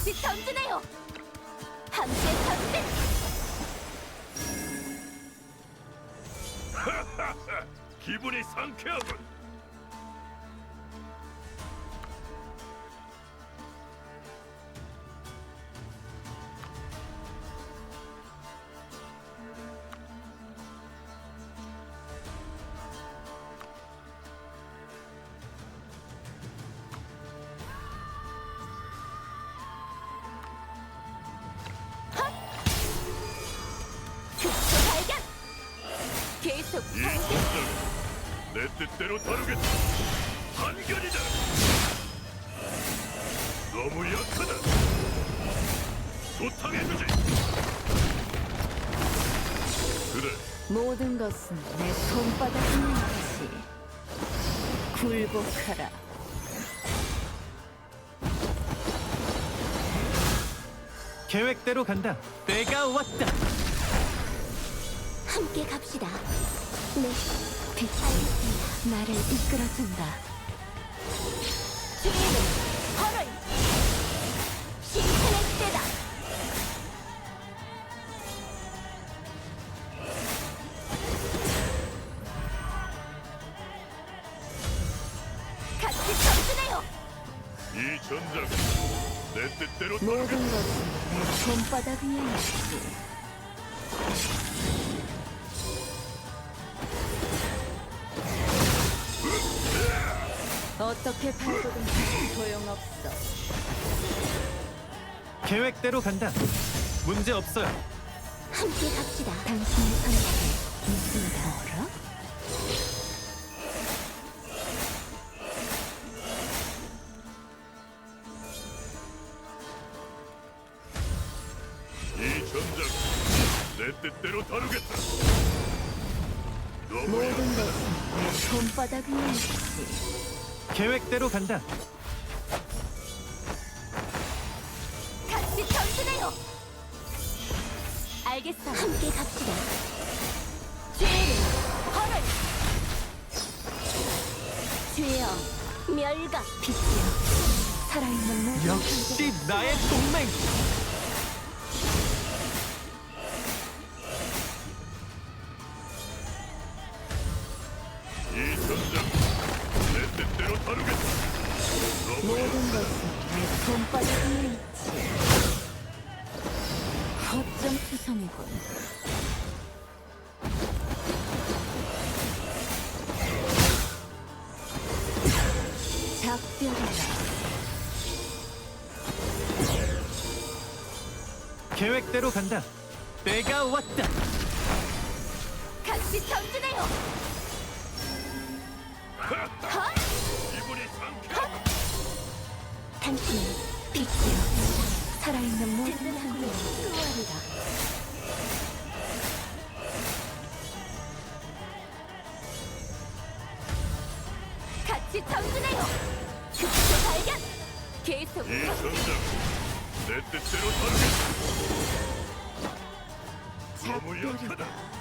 같이 전진해요. 함께 전진. 기분이 상쾌하군. 극초 발견. 계속 이 전진. 전장은 내 뜻대로 다루겠다. 한결이다. 너무 약하다. 소탕해주지. 그래, 모든 것은 내 손바닥에 있지. 굴복하라. 계획대로 간다. 때가 왔다. 함께 갑시다. 네, 빛 알겠습니다. 나를 이끌어준다. 주인은 벌을 신선의 때다. 같이 전진해요. 이 전장은 내 뜻대로 모든 다루겠다. 것은 내 손바닥 위에 있지. 어떻게 발돋은 소용없어. 계획대로 간다. 문제 없어요. 함께 갑시다. 당신의 선택에 있습니다. 어라? 이 전장은 내 뜻대로 다루겠다. 너무 모든 약하다. 것은 내 손바닥 위에 있지. 계획대로 간다. 같이 전진해요. 알겠어. 함께 갑시다. 죄를 벌을. 죄여 멸각. 빛이여 살아있는 모든 역시 나의 동맹. 이 전장은 내 뜻대로 다루겠다. 너무 모든 것은 내 손바닥 위에 있지. 허점 투성이군. 작별이다. 계획대로 간다. 때가 왔다. 같이 전진해요. 헛! 기분이 상쾌하군. 당신은 빛이여 살아있는 모든 생명의 수월이다. 같이 전진해요. 극초 발견. 계속 이 전장은 내 뜻대로 다루겠다. 너무 작별이다. 약하다.